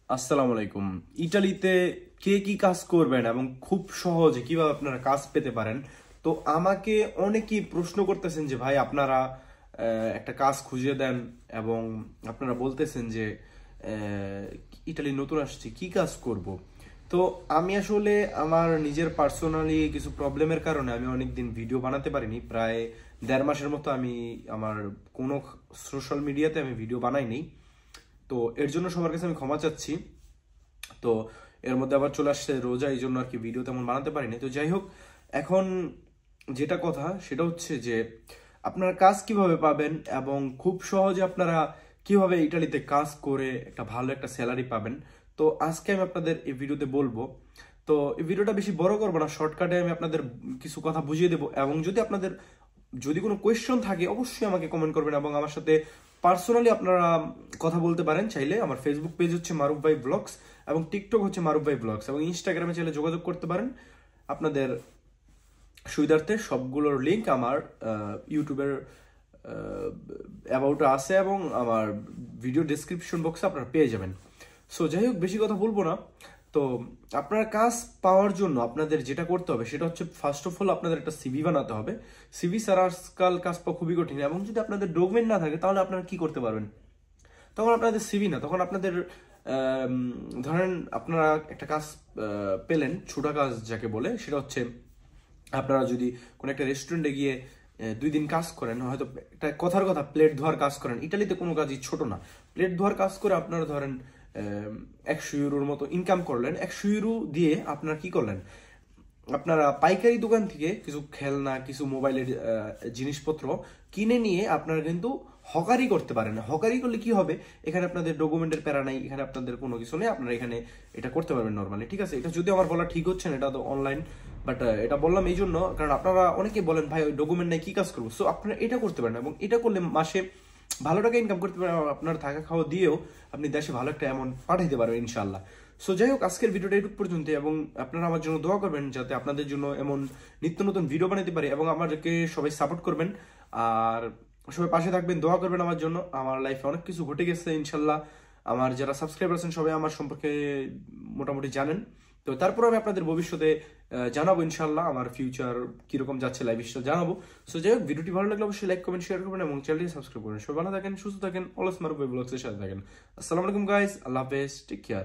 আসসালামু আলাইকুম। ইতালিতে কে কি কাজ করবেন এবং খুব সহজে কিভাবে আপনারা কাজ পেতে পারেন, তো আমাকে অনেকেই প্রশ্ন করতেছেন যে ভাই আপনারা একটা কাজ খুঁজে দেন এবং আপনারা বলতেছেন যে ইতালি নতুন আসছে কি কাজ করব। তো আমি আসলে আমার নিজের পার্সোনালি কিছু প্রবলেমের কারণে আমি অনেকদিন ভিডিও বানাতে পারিনি। প্রায় 1.5 মাসের মতো আমি আমার কোনো সোশ্যাল মিডিয়াতে আমি ভিডিও বানাইনি। তো এর জন্য সবার কাছে আমি ক্ষমা চাচ্ছি। তো এর মধ্যে আবার চলে আসছে রোজা, এই জন্য আর কি ভিডিও তেমন বানাতে পারিনি। তো যাই হোক, এখন যেটা কথা সেটা হচ্ছে যে আপনারা কাজ কিভাবে পাবেন এবং খুব সহজে আপনারা কিভাবে ইটালিতে কাজ করে একটা ভালো একটা স্যালারি পাবেন। তো আজকে আমি আপনাদের এই ভিডিওতে বলবো। তো এই ভিডিওটা বেশি বড় করবো না, শর্টকাটে আমি আপনাদের কিছু কথা বুঝিয়ে দেবো। এবং যদি কোনো কোয়েশ্চন থাকে অবশ্যই আমাকে কমেন্ট করবেন এবং আমার সাথে পার্সোনালি আপনারা কথা বলতে পারেন। চাইলে আমার ফেসবুক পেজ হচ্ছে মারুফ ভাই ব্লগস এবং টিকটক হচ্ছে মারুফ ভাই ব্লগস এবং ইনস্টাগ্রামে চাইলে যোগাযোগ করতে পারেন। আপনাদের সুবিধার্থে সবগুলোর লিঙ্ক আমার ইউটিউবের অ্যাবাউটে আছে এবং আমার ভিডিও ডেসক্রিপশন বক্সে আপনারা পেয়ে যাবেন। সো যাই হোক, বেশি কথা বলবো না। তো আপনারা কাজ পাওয়ার জন্য আপনাদের যেটা করতে হবে সেটা হচ্ছে ফার্স্ট অফ অল আপনাদের একটা সিভি বানাতে হবে। সিভি ছাড়া আজকাল কাজ পাওয়া খুবই কঠিন এবং যদি আপনাদের ডকুমেন্ট না থাকে তাহলে আপনারা কি করতে পারবেন? তখন আপনাদের সিভি না, তখন আপনাদের ধরেন আপনারা একটা কাজ পেলেন, ছোট কাজ যাকে বলে, সেটা হচ্ছে আপনারা যদি কোনো একটা রেস্টুরেন্টে গিয়ে 2 দিন কাজ করেন, হয়তো একটা কথার কথা প্লেট ধোয়ার কাজ করেন। ইটালিতে কোনো কাজই ছোট না। প্লেট ধোয়ার কাজ করে আপনারা ধরেন 100 ইউরোর মতো ইনকাম করলেন। 100 ইউরো দিয়ে আপনারা কি করলেন? আপনারা পাইকারি দোকান থেকে কিছু খেলনা, কিছু মোবাইলের জিনিসপত্র কিনে নিয়ে আপনারা কিন্তু হকারি করতে পারেন। হকারি করলে কি হবে? এখানে আপনাদের ডকুমেন্টের প্যারা নাই, এখানে আপনাদের কোনো কিছু নেই, আপনারা এখানে এটা করতে পারবেন নর্মালি। ঠিক আছে, এটা যদি আমার বলা ঠিক হচ্ছে না, এটা তো অনলাইন, বাট এটা বললাম এই জন্য কারণ আপনারা অনেকেই বলেন ভাই ওই ডকুমেন্ট নাই কি কাজ করবো। সো আপনারা এটা করতে পারেন এবং এটা করলে মাসে ভালো টাকা ইনকাম করতে পারেন। আপনার থাকা খাওয়া দিয়েও আপনি দেশে ভালো একটা অ্যামাউন্ট পাঠাইতে পারবেন ইনশাল্লাহ। সো যাই হোক, আজকের ভিডিওটা এটুকু পর্যন্ত এবং আপনারা আমার জন্য দোয়া করবেন যাতে আপনাদের জন্য এমন নিত্য নতুন ভিডিও বানাতে পারি এবং আমাদেরকে সবাই সাপোর্ট করবেন আর সবাই পাশে থাকবেন, দোয়া করবেন আমার জন্য। আমার লাইফে অনেক কিছু ঘটে গেছে ইনশাল্লাহ। আমার যারা সাবস্ক্রাইবার আছেন সবাই আমার সম্পর্কে মোটামুটি জানেন। তো তারপর আমি আপনাদের ভবিষ্যতে জানাবো ইনশাল্লাহ, আমার ফিউচার কিরকম যাচ্ছে লাইফ স্টাইল জানাবো। সো যাই হোক, ভিডিওটি ভালো লাগলে অবশ্যই লাইক কমেন্ট শেয়ার করবেন এবং চ্যানেলটি সাবস্ক্রাইব করবেন। সবাই ভালো থাকেন, সুস্থ থাকেন, অলওয়েজ মারুফ ভাই ব্লগসের সাথে থাকেন। আসসালামু আলাইকুম গাইস, আল্লাহ হাফেজ, টেক কেয়ার।